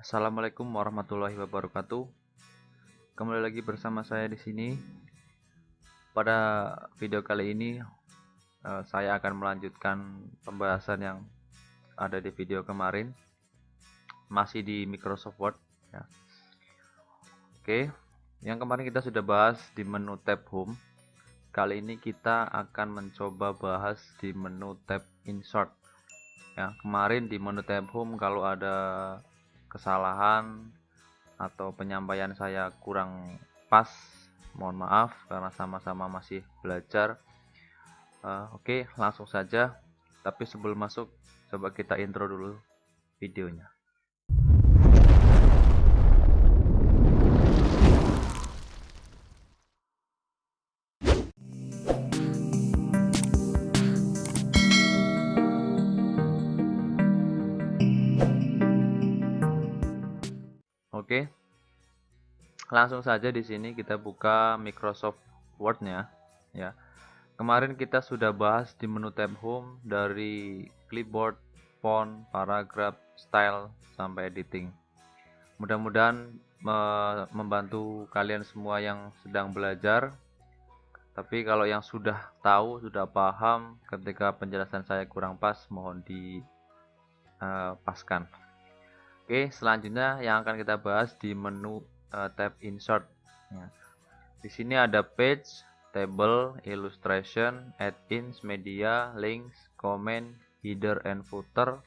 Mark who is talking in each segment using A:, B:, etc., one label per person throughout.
A: Assalamualaikum warahmatullahi wabarakatuh. Kembali lagi bersama saya di sini. Pada video kali ini saya akan melanjutkan pembahasan yang ada di video kemarin, masih di Microsoft Word ya. Oke, yang kemarin kita sudah bahas di menu tab Home. Kali ini kita akan mencoba bahas di menu tab Insert ya. Kemarin di menu tab Home kalau ada kesalahan atau penyampaian saya kurang pas, mohon maaf karena sama-sama masih belajar. Oke, langsung saja. Tapi sebelum masuk, coba kita intro dulu videonya. Oke, langsung saja di sini kita buka Microsoft Word-nya ya. Kemarin kita sudah bahas di menu tab Home dari clipboard, font, paragraph, style sampai editing. Mudah-mudahan membantu kalian semua yang sedang belajar. Tapi kalau yang sudah tahu, sudah paham, ketika penjelasan saya kurang pas, mohon dipaskan. Oke, selanjutnya yang akan kita bahas di menu tab Insert. Ya. Di sini ada Page, Table, Illustration, Add-ins, Media, Links, Comment, Header and Footer,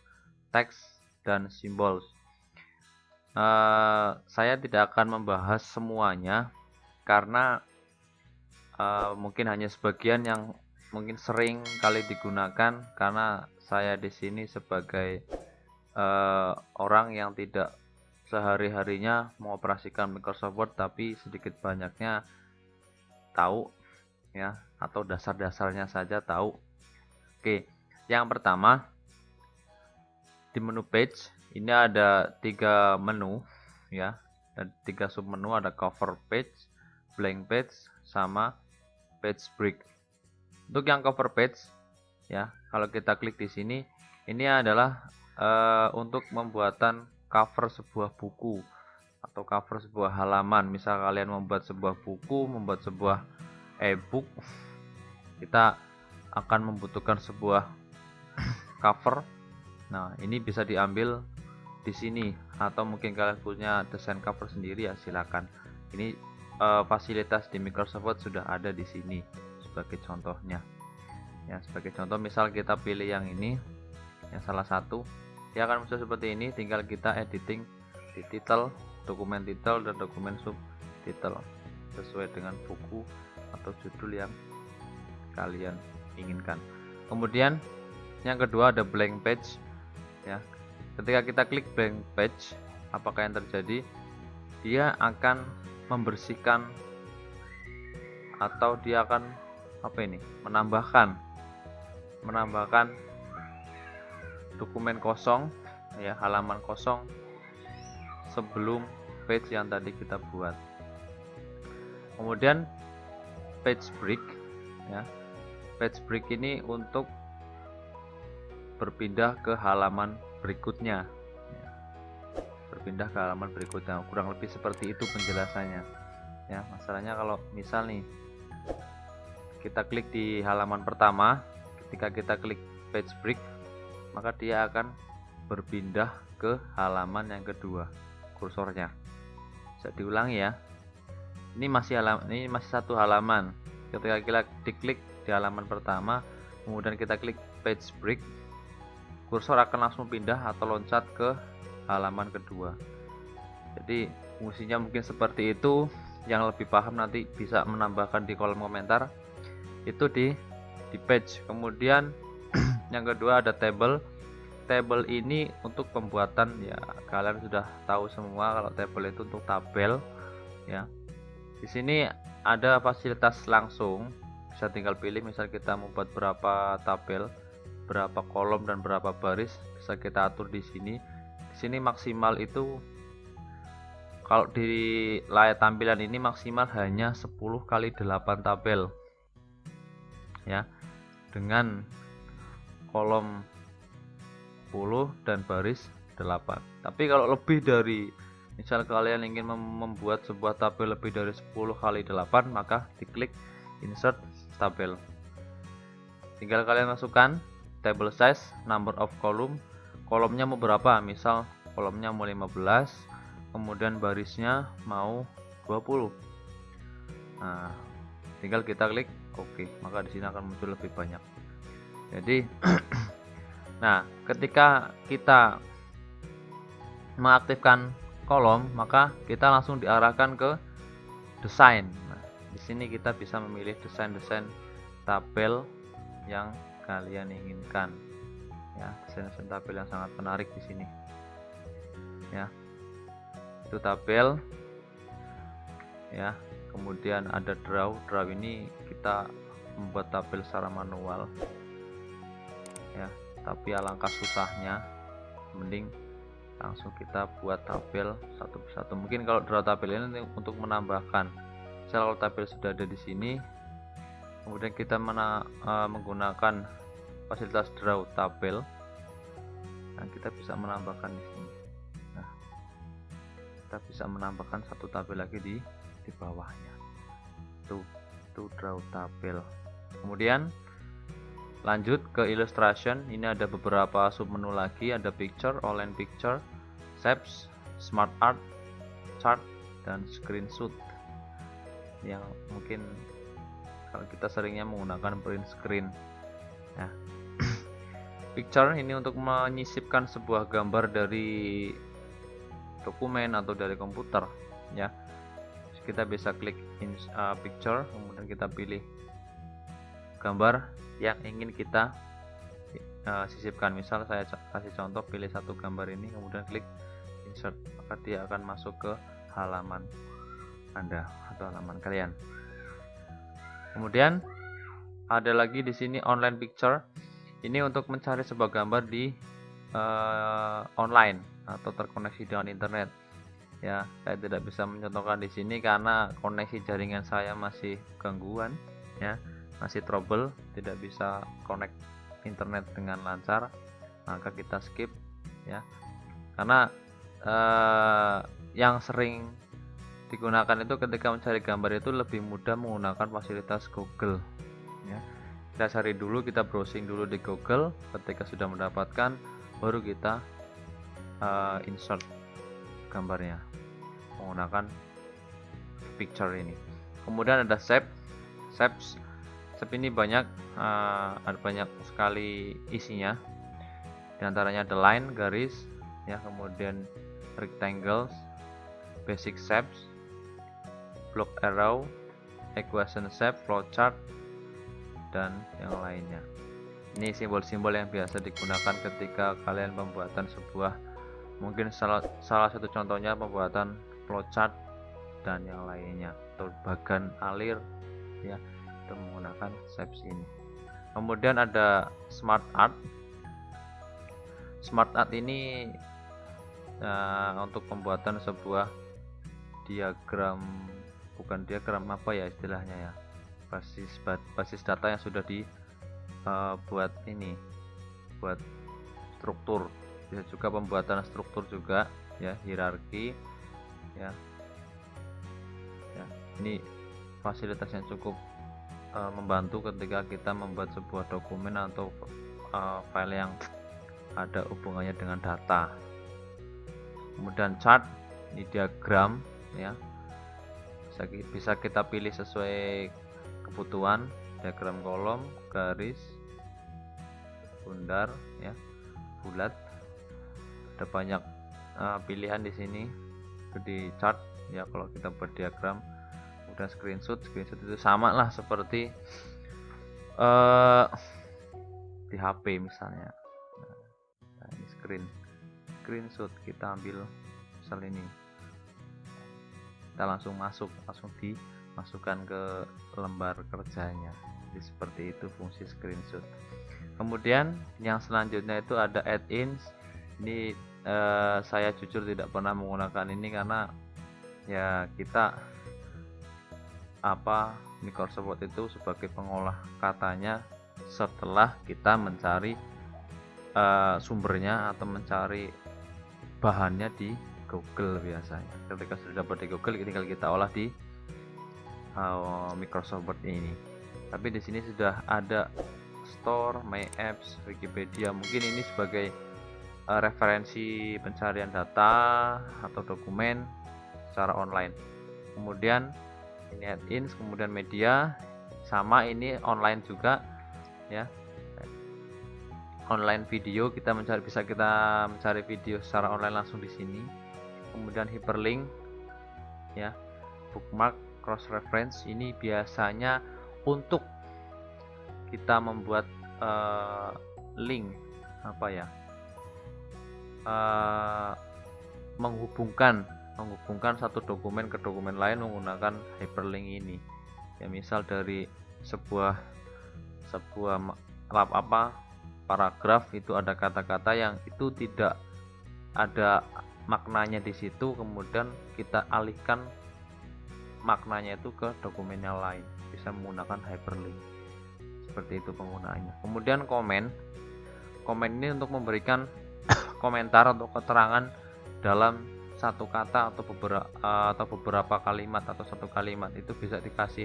A: Text, dan Symbols. Saya tidak akan membahas semuanya karena mungkin hanya sebagian yang mungkin sering kali digunakan, karena saya di sini sebagai orang yang tidak sehari-harinya mengoperasikan Microsoft Word, tapi sedikit banyaknya tahu ya, atau dasar-dasarnya saja tahu. Oke, yang pertama di menu Page ini ada 3 menu ya, dan 3 submenu, ada Cover Page, Blank Page, sama Page Break. Untuk yang Cover Page ya, kalau kita klik di sini, ini adalah untuk pembuatan cover sebuah buku atau cover sebuah halaman. Misal kalian membuat sebuah buku, membuat sebuah e-book, kita akan membutuhkan sebuah cover. Nah, ini bisa diambil di sini, atau mungkin kalian punya desain cover sendiri ya, silakan. Ini fasilitas di Microsoft Word sudah ada di sini sebagai contohnya. Ya, sebagai contoh misal kita pilih yang ini, yang salah satu, dia akan muncul seperti ini. Tinggal kita editing di title, dokumen title, dan dokumen subtitle sesuai dengan buku atau judul yang kalian inginkan. Kemudian yang kedua ada blank page ya. Ketika kita klik blank page, apakah yang terjadi? Dia akan membersihkan atau dia akan menambahkan dokumen kosong ya, halaman kosong sebelum page yang tadi kita buat. Kemudian page break ya. Page break ini untuk berpindah ke halaman berikutnya ya. Berpindah ke halaman berikutnya, kurang lebih seperti itu penjelasannya ya. Masalahnya kalau misal nih kita klik di halaman pertama, ketika kita klik page break, maka dia akan berpindah ke halaman yang kedua kursornya. Bisa diulangi ya. Ini masih satu halaman. Ketika kita diklik di halaman pertama, kemudian kita klik page break, kursor akan langsung pindah atau loncat ke halaman kedua. Jadi fungsinya mungkin seperti itu. Yang lebih paham nanti bisa menambahkan di kolom komentar. Itu di page. Kemudian yang kedua ada table. Table ini untuk pembuatan ya, kalian sudah tahu semua kalau table itu untuk tabel ya. Di sini ada fasilitas langsung, bisa tinggal pilih, misal kita membuat berapa tabel, berapa kolom dan berapa baris, bisa kita atur di sini. Di sini maksimal itu kalau di layar tampilan ini maksimal hanya 10x8 tabel ya, dengan kolom 10 dan baris 8. Tapi kalau lebih dari, misal kalian ingin membuat sebuah tabel lebih dari 10 kali 8, maka diklik insert tabel. Tinggal kalian masukkan table size, number of column, kolomnya mau berapa, misal kolomnya mau 15, kemudian barisnya mau 20. Nah, tinggal kita klik OK, maka di sini akan muncul lebih banyak. Jadi nah, ketika kita mengaktifkan kolom, maka kita langsung diarahkan ke desain. Nah, di sini kita bisa memilih desain-desain tabel yang kalian inginkan. Ya, desain-desain tabel yang sangat menarik di sini. Ya, itu tabel. Ya, kemudian ada draw. Draw ini kita membuat tabel secara manual. Ya, tapi alangkah susahnya, mending langsung kita buat tabel satu persatu. Mungkin kalau draw tabel ini untuk menambahkan, misal kalau tabel sudah ada di sini, kemudian kita menggunakan fasilitas draw tabel, dan kita bisa menambahkan di sini. Nah, kita bisa menambahkan satu tabel lagi di bawahnya. Itu draw tabel. Kemudian lanjut ke illustration. Ini ada beberapa submenu lagi, ada picture, online picture, shapes, smart art, chart, dan screenshot. Yang mungkin kalau kita seringnya menggunakan print screen. Ya. Picture ini untuk menyisipkan sebuah gambar dari dokumen atau dari komputer. Ya, kita bisa klik picture, kemudian kita pilih gambar yang ingin kita sisipkan. Misal saya kasih contoh, pilih satu gambar ini, kemudian klik insert, maka dia akan masuk ke halaman Anda atau halaman kalian. Kemudian ada lagi di sini online picture. Ini untuk mencari sebuah gambar di online atau terkoneksi dengan internet. Ya, saya tidak bisa mencontohkan di sini karena koneksi jaringan saya masih gangguan, ya, masih trouble, tidak bisa connect internet dengan lancar, maka kita skip, ya, karena yang sering digunakan itu ketika mencari gambar itu lebih mudah menggunakan fasilitas Google. Ya, kita cari dulu, kita browsing dulu di Google. Ketika sudah mendapatkan, baru kita insert gambarnya menggunakan picture ini. Kemudian ada shapes ini banyak, ada banyak sekali isinya. Di antaranya ada line, garis, ya, kemudian rectangles, basic shapes, block arrow, equation shape, flowchart, dan yang lainnya. Ini simbol-simbol yang biasa digunakan ketika kalian pembuatan sebuah, mungkin salah satu contohnya pembuatan flowchart dan yang lainnya, atau bagan alir, ya, itu menggunakan shapes ini. Kemudian ada smart art. Smart art ini untuk pembuatan sebuah diagram, bukan diagram, apa ya istilahnya, ya, basis data yang sudah dibuat ini, buat struktur. Bisa juga pembuatan struktur juga, ya, hierarki, ya. Ini fasilitas yang cukup membantu ketika kita membuat sebuah dokumen atau file yang ada hubungannya dengan data. Kemudian chart, ini diagram, ya, bisa kita pilih sesuai kebutuhan, diagram kolom, garis, bundar, ya, bulat. Ada banyak pilihan di sini di chart, ya, kalau kita buat diagram. Kemudian screenshot itu sama lah seperti di HP misalnya. Nah, ini screenshot, kita ambil misal ini, kita langsung dimasukkan ke lembar kerjanya. Jadi seperti itu fungsi screenshot. Kemudian yang selanjutnya itu ada add-ins. Ini saya jujur tidak pernah menggunakan ini karena, ya, kita Microsoft Word itu sebagai pengolah katanya setelah kita mencari sumbernya atau mencari bahannya di Google biasanya. Ketika sudah dapat di Google, tinggal kita olah di Microsoft Word ini. Tapi di sini sudah ada Store, My Apps, Wikipedia. Mungkin ini sebagai referensi pencarian data atau dokumen secara online. Kemudian ini add-ins, kemudian media, sama ini online juga ya. Online video, bisa kita mencari video secara online langsung di sini. Kemudian hyperlink ya, bookmark, cross reference, ini biasanya untuk kita membuat link menghubungkan satu dokumen ke dokumen lain menggunakan hyperlink ini ya. Misal dari sebuah paragraf itu ada kata-kata yang itu tidak ada maknanya di situ, kemudian kita alihkan maknanya itu ke dokumen yang lain, bisa menggunakan hyperlink. Seperti itu penggunaannya. Kemudian komen ini untuk memberikan komentar atau keterangan dalam satu kata atau beberapa kalimat atau satu kalimat, itu bisa dikasih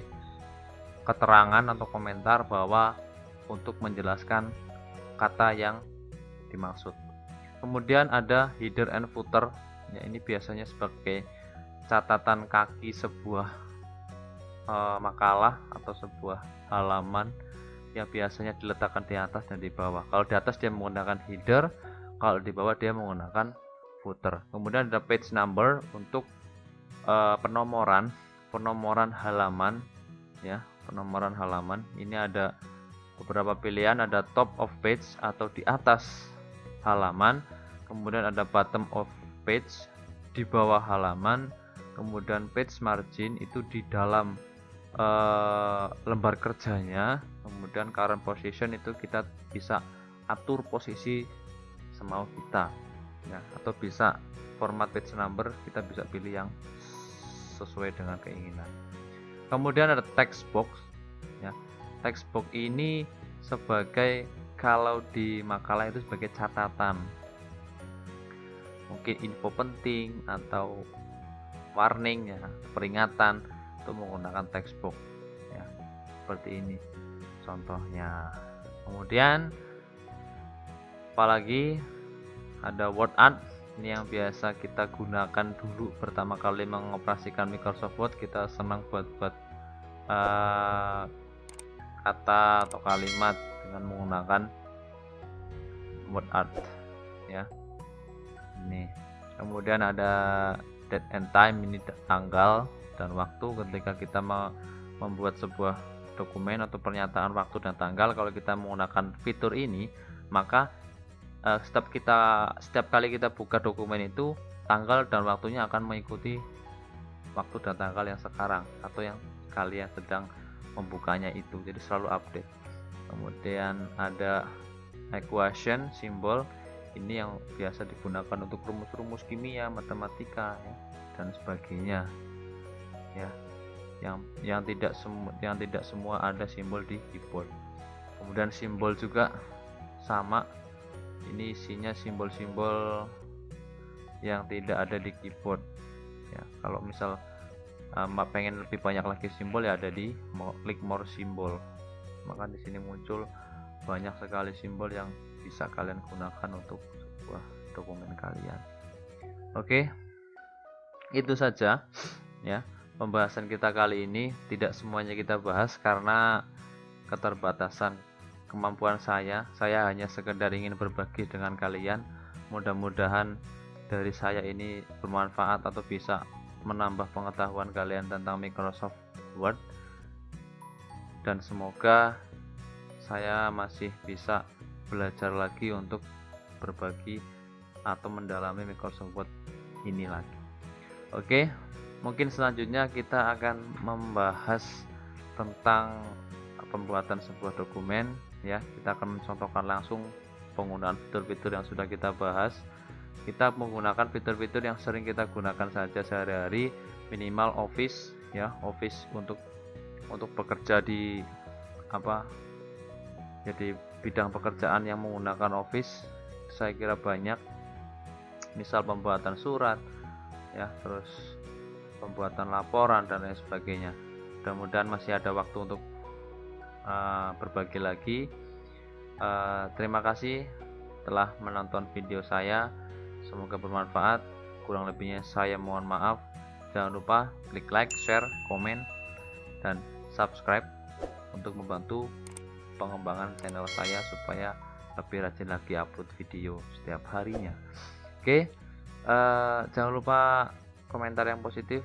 A: keterangan atau komentar bahwa untuk menjelaskan kata yang dimaksud. Kemudian ada header and footer ya, ini biasanya sebagai catatan kaki sebuah makalah atau sebuah halaman yang biasanya diletakkan di atas dan di bawah. Kalau di atas dia menggunakan header, kalau di bawah dia menggunakan footer. Kemudian ada page number untuk penomoran halaman ya, penomoran halaman. Ini ada beberapa pilihan, ada top of page atau di atas halaman, kemudian ada bottom of page di bawah halaman, kemudian page margin itu di dalam lembar kerjanya, kemudian current position itu kita bisa atur posisi semau kita ya, atau bisa format page number, kita bisa pilih yang sesuai dengan keinginan. Kemudian ada text box ya. Text box ini sebagai, kalau di makalah itu sebagai catatan, mungkin info penting atau warning ya, peringatan, itu menggunakan text box ya, seperti ini contohnya. Kemudian apalagi ada word art, ini yang biasa kita gunakan dulu pertama kali mengoperasikan Microsoft Word. Kita senang buat kata atau kalimat dengan menggunakan word art ya. Ini kemudian ada date and time, ini tanggal dan waktu ketika kita membuat sebuah dokumen atau pernyataan waktu dan tanggal. Kalau kita menggunakan fitur ini, maka setiap kali kita buka dokumen itu, tanggal dan waktunya akan mengikuti waktu dan tanggal yang sekarang atau yang kalian sedang membukanya itu, jadi selalu update. Kemudian ada equation, simbol, ini yang biasa digunakan untuk rumus-rumus kimia, matematika ya, dan sebagainya ya, yang tidak semua ada simbol di keyboard. Kemudian simbol juga sama, ini isinya simbol-simbol yang tidak ada di keyboard ya. Kalau misal pengen lebih banyak lagi simbol ya, ada di klik more simbol, maka di sini muncul banyak sekali simbol yang bisa kalian gunakan untuk sebuah dokumen kalian. Oke, itu saja ya pembahasan kita kali ini. Tidak semuanya kita bahas karena keterbatasan kemampuan saya hanya sekedar ingin berbagi dengan kalian. Mudah-mudahan dari saya ini bermanfaat atau bisa menambah pengetahuan kalian tentang Microsoft Word, dan semoga saya masih bisa belajar lagi untuk berbagi atau mendalami Microsoft Word ini lagi. Oke, mungkin selanjutnya kita akan membahas tentang pembuatan sebuah dokumen ya. Kita akan mencontohkan langsung penggunaan fitur-fitur yang sudah kita bahas. Kita menggunakan fitur-fitur yang sering kita gunakan saja sehari-hari, minimal Office ya, Office untuk bekerja di jadi bidang pekerjaan yang menggunakan Office saya kira banyak misal pembuatan surat ya, terus pembuatan laporan dan lain sebagainya. Mudah-mudahan masih ada waktu untuk berbagi lagi. Terima kasih telah menonton video saya, semoga bermanfaat. Kurang lebihnya saya mohon maaf. Jangan lupa klik like, share, komen, dan subscribe untuk membantu pengembangan channel saya supaya lebih rajin lagi upload video setiap harinya. Oke, jangan lupa komentar yang positif,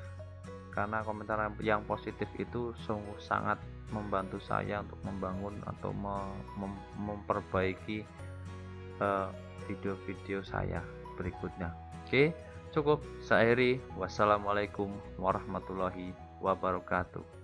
A: karena komentar yang positif itu sungguh sangat membantu saya untuk membangun atau memperbaiki video-video saya berikutnya. Oke, cukup. Saya akhiri. Wassalamualaikum warahmatullahi wabarakatuh.